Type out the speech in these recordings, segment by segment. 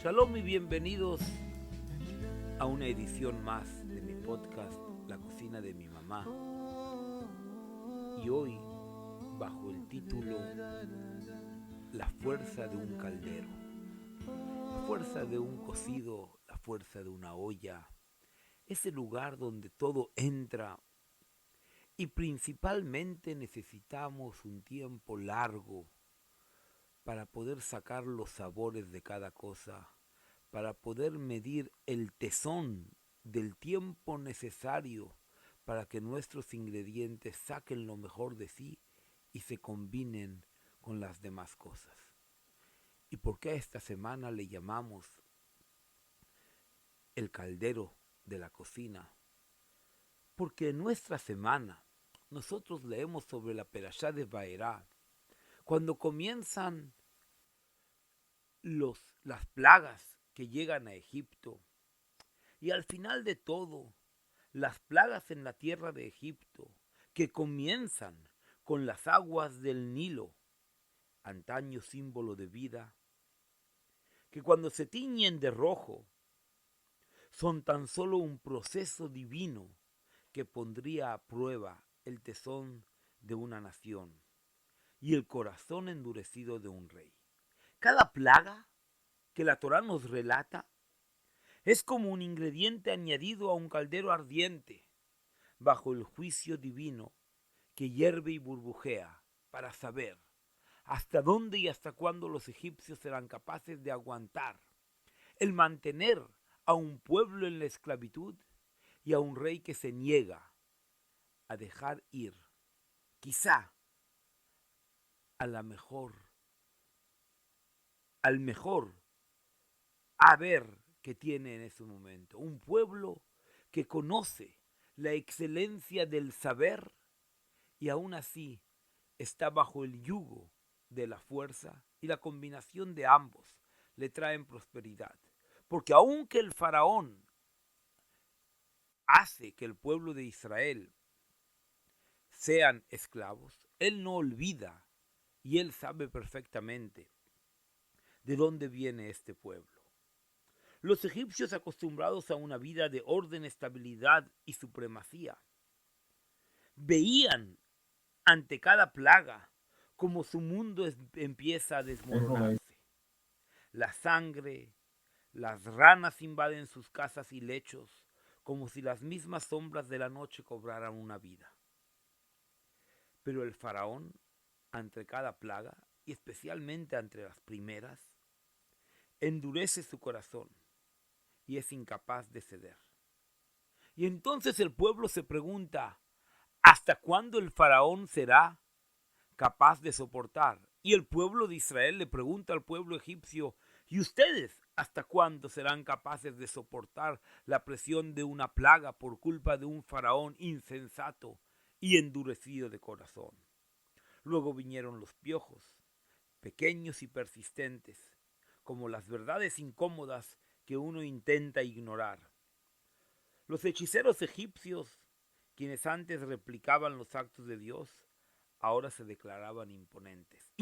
Shalom y bienvenidos a una edición más de mi podcast La cocina de mi mamá. Y hoy, bajo el título La fuerza de un caldero, la fuerza de un cocido, la fuerza de una olla, ese lugar donde todo entra y principalmente necesitamos un tiempo largo para poder sacar los sabores de cada cosa, para poder medir el tesón del tiempo necesario para que nuestros ingredientes saquen lo mejor de sí y se combinen con las demás cosas. ¿Y por qué a esta semana le llamamos el caldero de la cocina? Porque en nuestra semana nosotros leemos sobre la Perashá de Vaerá, cuando comienzan las plagas que llegan a Egipto, y al final de todo, las plagas en la tierra de Egipto, que comienzan con las aguas del Nilo, antaño símbolo de vida, que cuando se tiñen de rojo, son tan solo un proceso divino que pondría a prueba el tesón de una nación y el corazón endurecido de un rey. Cada plaga que la Torá nos relata es como un ingrediente añadido a un caldero ardiente, bajo el juicio divino que hierve y burbujea para saber hasta dónde y hasta cuándo los egipcios serán capaces de aguantar el mantener a un pueblo en la esclavitud y a un rey que se niega a dejar ir, quizá, al mejor haber que tiene en ese momento. Un pueblo que conoce la excelencia del saber y aún así está bajo el yugo de la fuerza, y la combinación de ambos le traen prosperidad. Porque aunque el faraón hace que el pueblo de Israel sean esclavos, él no olvida y él sabe perfectamente de dónde viene este pueblo. Los egipcios, acostumbrados a una vida de orden, estabilidad y supremacía, veían ante cada plaga como su mundo empieza a desmoronarse. La sangre, las ranas invaden sus casas y lechos, como si las mismas sombras de la noche cobraran una vida. Pero el faraón, ante cada plaga, y especialmente ante las primeras, endurece su corazón y es incapaz de ceder. Y entonces el pueblo se pregunta, ¿hasta cuándo el faraón será capaz de soportar? Y el pueblo de Israel le pregunta al pueblo egipcio, ¿y ustedes hasta cuándo serán capaces de soportar la presión de una plaga por culpa de un faraón insensato y endurecido de corazón? Luego vinieron los piojos, pequeños y persistentes, como las verdades incómodas que uno intenta ignorar. Los hechiceros egipcios, quienes antes replicaban los actos de Dios, ahora se declaraban impotentes.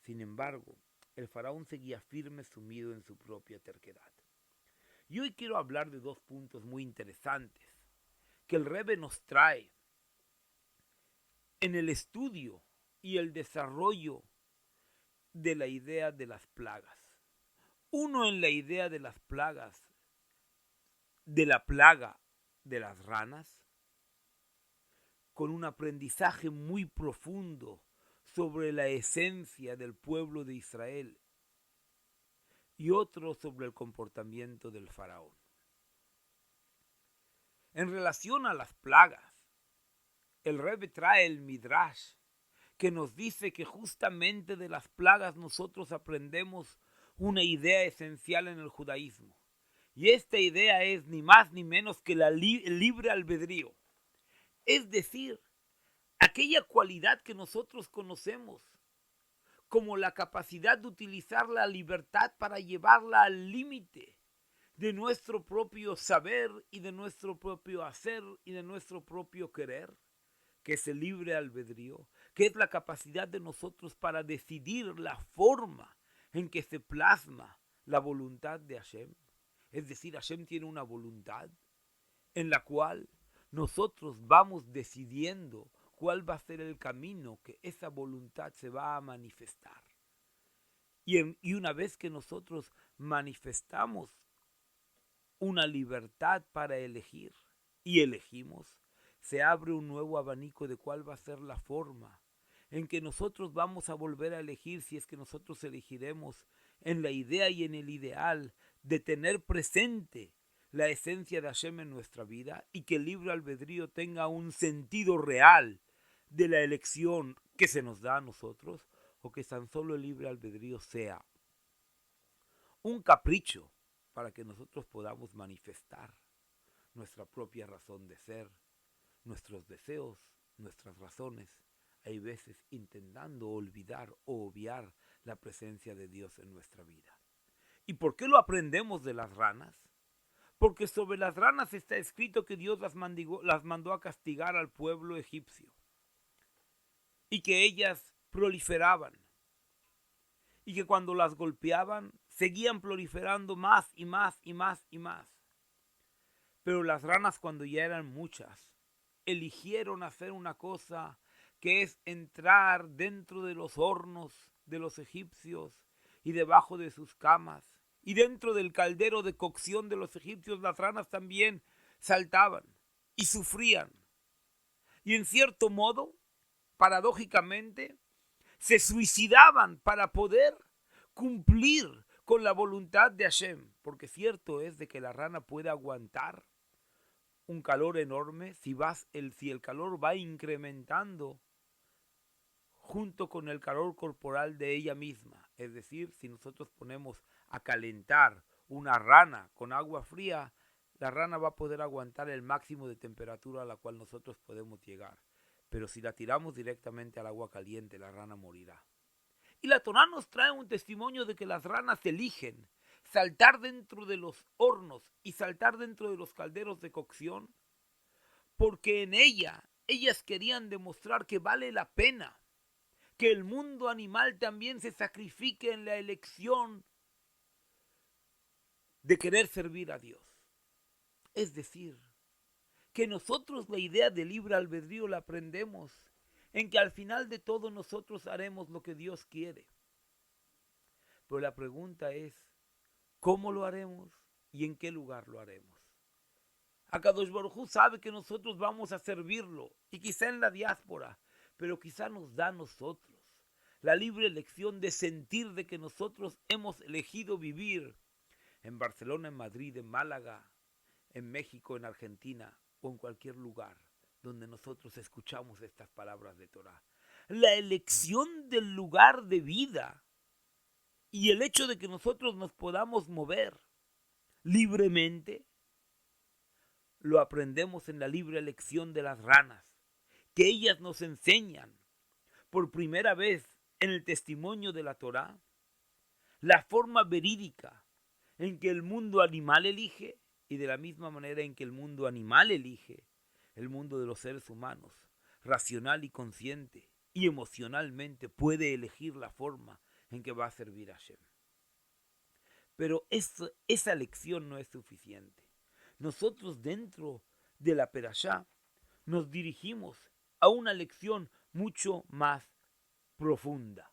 Sin embargo, el faraón seguía firme, sumido en su propia terquedad. Y hoy quiero hablar de dos puntos muy interesantes que el Rebbe nos trae en el estudio y el desarrollo de la idea de las plagas. Uno, en la idea de las plagas, de la plaga de las ranas, con un aprendizaje muy profundo sobre la esencia del pueblo de Israel, y otro sobre el comportamiento del faraón. En relación a las plagas, el Rebbe trae el Midrash, que nos dice que justamente de las plagas nosotros aprendemos una idea esencial en el judaísmo. Y esta idea es ni más ni menos que el libre albedrío. Es decir, aquella cualidad que nosotros conocemos como la capacidad de utilizar la libertad para llevarla al límite de nuestro propio saber y de nuestro propio hacer y de nuestro propio querer, que es el libre albedrío, que es la capacidad de nosotros para decidir la forma en que se plasma la voluntad de Hashem. Es decir, Hashem tiene una voluntad en la cual nosotros vamos decidiendo cuál va a ser el camino que esa voluntad se va a manifestar. Y una vez que nosotros manifestamos una libertad para elegir y elegimos, se abre un nuevo abanico de cuál va a ser la forma en que nosotros vamos a volver a elegir, si es que nosotros elegiremos en la idea y en el ideal de tener presente la esencia de Hashem en nuestra vida y que el libre albedrío tenga un sentido real de la elección que se nos da a nosotros, o que tan solo el libre albedrío sea un capricho para que nosotros podamos manifestar nuestra propia razón de ser, nuestros deseos, nuestras razones, hay veces intentando olvidar o obviar la presencia de Dios en nuestra vida. ¿Y por qué lo aprendemos de las ranas? Porque sobre las ranas está escrito que Dios las mandó a castigar al pueblo egipcio y que ellas proliferaban y que cuando las golpeaban seguían proliferando más y más y más y más. Pero las ranas, cuando ya eran muchas, eligieron hacer una cosa que es entrar dentro de los hornos de los egipcios y debajo de sus camas. Y dentro del caldero de cocción de los egipcios las ranas también saltaban y sufrían. Y en cierto modo, paradójicamente, se suicidaban para poder cumplir con la voluntad de Hashem. Porque cierto es de que la rana puede aguantar un calor enorme si el calor va incrementando junto con el calor corporal de ella misma. Es decir, si nosotros ponemos a calentar una rana con agua fría, la rana va a poder aguantar el máximo de temperatura a la cual nosotros podemos llegar. Pero si la tiramos directamente al agua caliente, la rana morirá. Y la Torá nos trae un testimonio de que las ranas eligen saltar dentro de los hornos y saltar dentro de los calderos de cocción, porque en ellas querían demostrar que vale la pena que el mundo animal también se sacrifique en la elección de querer servir a Dios. Es decir, que nosotros la idea de libre albedrío la aprendemos en que al final de todo nosotros haremos lo que Dios quiere. Pero la pregunta es, ¿cómo lo haremos y en qué lugar lo haremos? Akadosh Baruj Hu sabe que nosotros vamos a servirlo, y quizá en la diáspora, pero quizá nos da a nosotros la libre elección de sentir de que nosotros hemos elegido vivir en Barcelona, en Madrid, en Málaga, en México, en Argentina o en cualquier lugar donde nosotros escuchamos estas palabras de Torah. La elección del lugar de vida y el hecho de que nosotros nos podamos mover libremente, lo aprendemos en la libre elección de las ranas, que ellas nos enseñan por primera vez en el testimonio de la Torá la forma verídica en que el mundo animal elige, y de la misma manera en que el mundo animal elige el mundo de los seres humanos, racional y consciente y emocionalmente puede elegir la forma en que va a servir a Hashem. Pero esa lección no es suficiente. Nosotros dentro de la Perashá nos dirigimos a una lección mucho más profunda.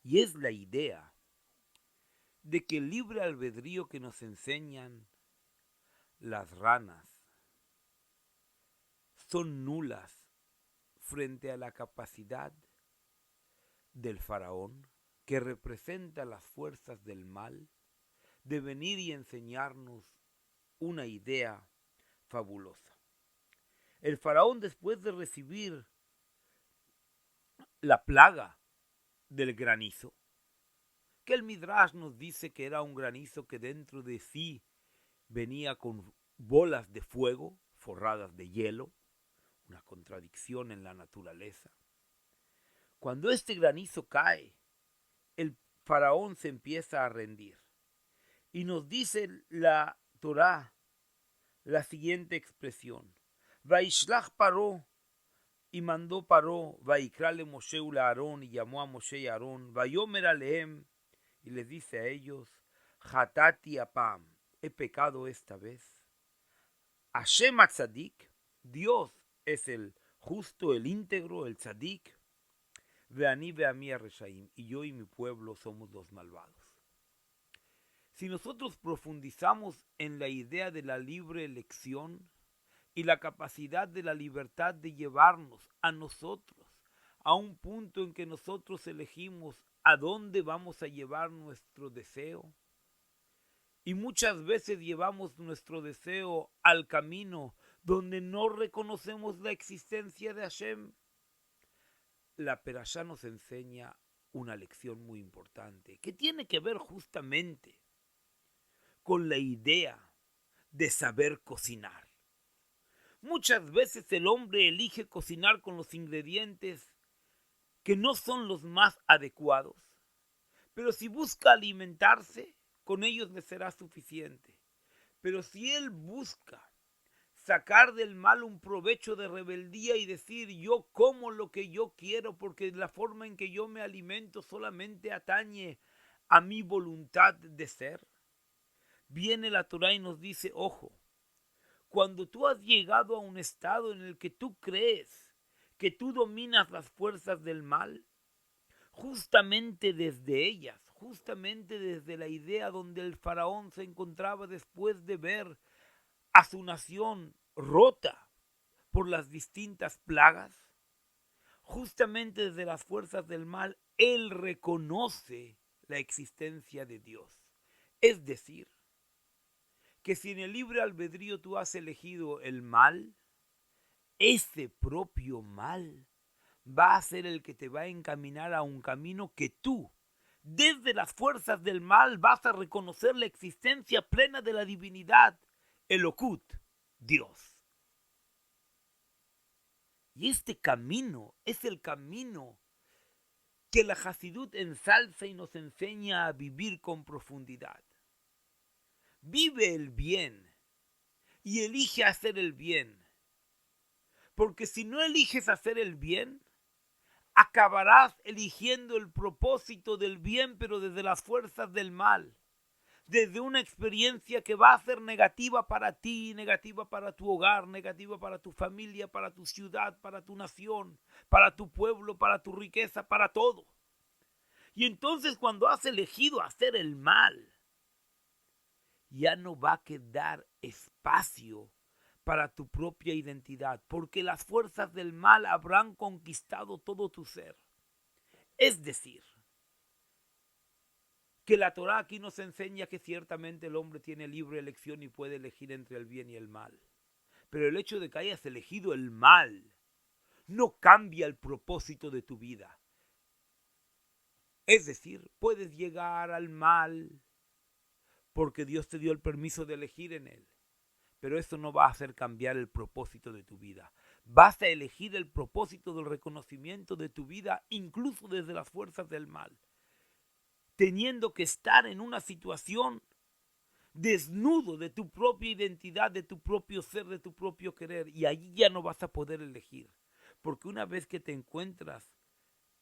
Y es la idea de que el libre albedrío que nos enseñan las ranas son nulas frente a la capacidad del faraón, que representa las fuerzas del mal, de venir y enseñarnos una idea fabulosa. El faraón, después de recibir la plaga del granizo, que el Midrash nos dice que era un granizo que dentro de sí venía con bolas de fuego forradas de hielo, una contradicción en la naturaleza. Cuando este granizo cae, el faraón se empieza a rendir. Y nos dice la Torá la siguiente expresión: Vaishlach Paró, y mandó Paró, Vaikrale Moshe ula Aarón, y llamó a Moshe y Aarón, Vayomer alehem, y les dice a ellos, Hatati apam, he pecado esta vez. Hashem Tzadik, Dios es el justo, el íntegro, el tzadik. Veani veami reshaim, y yo y mi pueblo somos los malvados. Si nosotros profundizamos en la idea de la libre elección y la capacidad de la libertad de llevarnos a nosotros a un punto en que nosotros elegimos a dónde vamos a llevar nuestro deseo, y muchas veces llevamos nuestro deseo al camino donde no reconocemos la existencia de Hashem, la Perashá nos enseña una lección muy importante que tiene que ver justamente con la idea de saber cocinar. Muchas veces el hombre elige cocinar con los ingredientes que no son los más adecuados, pero si busca alimentarse, con ellos le será suficiente. Pero si él busca sacar del mal un provecho de rebeldía y decir yo como lo que yo quiero porque la forma en que yo me alimento solamente atañe a mi voluntad de ser, viene la Torá y nos dice, ojo, cuando tú has llegado a un estado en el que tú crees que tú dominas las fuerzas del mal, justamente desde ellas, justamente desde la idea donde el faraón se encontraba después de ver a su nación rota por las distintas plagas, justamente desde las fuerzas del mal, él reconoce la existencia de Dios. Es decir, que si en el libre albedrío tú has elegido el mal, ese propio mal va a ser el que te va a encaminar a un camino que tú, desde las fuerzas del mal, vas a reconocer la existencia plena de la divinidad, Elokut, Dios. Y este camino es el camino que la Hasidut ensalza y nos enseña a vivir con profundidad. Vive el bien y elige hacer el bien. Porque si no eliges hacer el bien, acabarás eligiendo el propósito del bien, pero desde las fuerzas del mal. Desde una experiencia que va a ser negativa para ti, negativa para tu hogar, negativa para tu familia, para tu ciudad, para tu nación, para tu pueblo, para tu riqueza, para todo. Y entonces cuando has elegido hacer el mal, ya no va a quedar espacio para tu propia identidad, porque las fuerzas del mal habrán conquistado todo tu ser. Es decir, que la Torá aquí nos enseña que ciertamente el hombre tiene libre elección y puede elegir entre el bien y el mal. Pero el hecho de que hayas elegido el mal no cambia el propósito de tu vida. Es decir, puedes llegar al mal porque Dios te dio el permiso de elegir en él. Pero eso no va a hacer cambiar el propósito de tu vida. Vas a elegir el propósito del reconocimiento de tu vida incluso desde las fuerzas del mal, teniendo que estar en una situación desnudo de tu propia identidad, de tu propio ser, de tu propio querer, y allí ya no vas a poder elegir, porque una vez que te encuentras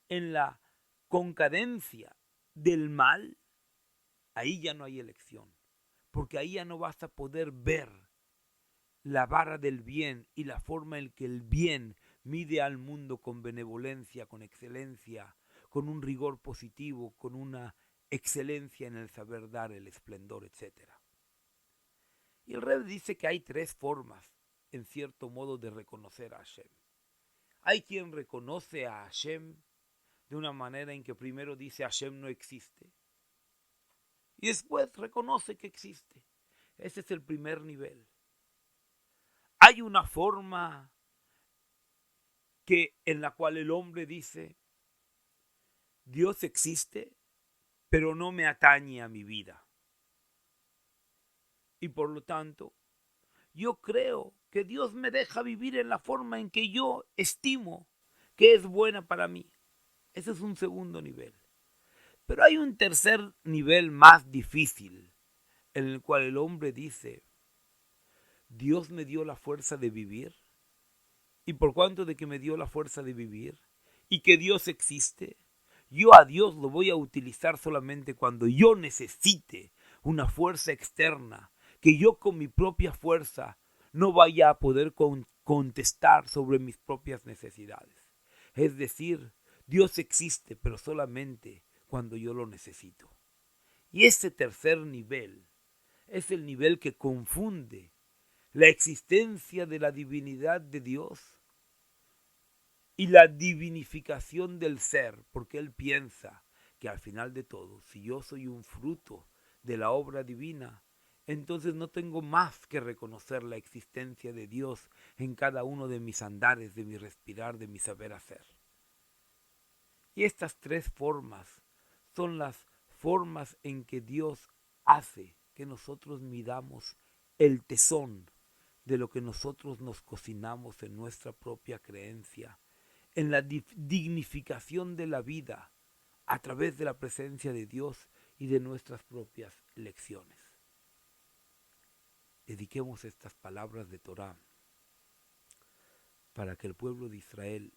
en la concadencia del mal, ahí ya no hay elección, porque ahí ya no vas a poder ver la vara del bien y la forma en que el bien mide al mundo con benevolencia, con excelencia, con un rigor positivo, con una excelencia en el saber dar, el esplendor, etc. Y el Rebbe dice que hay tres formas, en cierto modo, de reconocer a Hashem. Hay quien reconoce a Hashem de una manera en que primero dice Hashem no existe y después reconoce que existe. Ese es el primer nivel. Hay una forma en la cual el hombre dice Dios existe, pero no me atañe a mi vida. Y por lo tanto, yo creo que Dios me deja vivir en la forma en que yo estimo que es buena para mí. Ese es un segundo nivel. Pero hay un tercer nivel más difícil, en el cual el hombre dice, Dios me dio la fuerza de vivir, y por cuanto de que me dio la fuerza de vivir, y que Dios existe, Yo a Dios lo voy a utilizar solamente cuando yo necesite una fuerza externa, que yo con mi propia fuerza no vaya a poder contestar sobre mis propias necesidades. Es decir, Dios existe, pero solamente cuando yo lo necesito. Y este tercer nivel es el nivel que confunde la existencia de la divinidad de Dios y la divinificación del ser, porque él piensa que al final de todo, si yo soy un fruto de la obra divina, entonces no tengo más que reconocer la existencia de Dios en cada uno de mis andares, de mi respirar, de mi saber hacer. Y estas tres formas son las formas en que Dios hace que nosotros midamos el tesón de lo que nosotros nos cocinamos en nuestra propia creencia, en la dignificación de la vida a través de la presencia de Dios y de nuestras propias lecciones. Dediquemos estas palabras de Torá para que el pueblo de Israel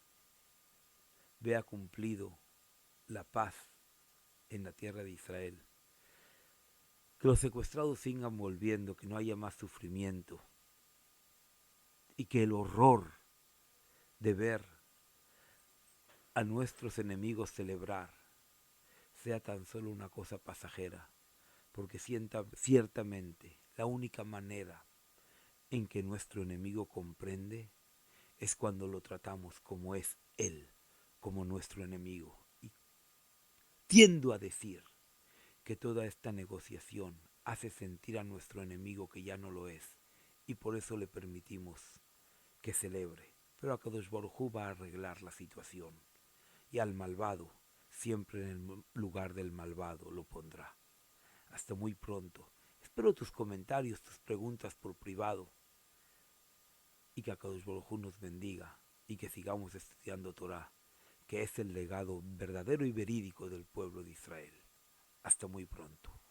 vea cumplido la paz en la tierra de Israel, que los secuestrados sigan volviendo, que no haya más sufrimiento y que el horror de ver a nuestros enemigos celebrar sea tan solo una cosa pasajera, porque ciertamente la única manera en que nuestro enemigo comprende es cuando lo tratamos como es él, como nuestro enemigo. Y tiendo a decir que toda esta negociación hace sentir a nuestro enemigo que ya no lo es, y por eso le permitimos que celebre. Pero Akadosh Baruj Hu va a arreglar la situación, y al malvado, siempre en el lugar del malvado, lo pondrá. Hasta muy pronto. Espero tus comentarios, tus preguntas por privado, y que Akadosh Baruj Hu nos bendiga, y que sigamos estudiando Torah, que es el legado verdadero y verídico del pueblo de Israel. Hasta muy pronto.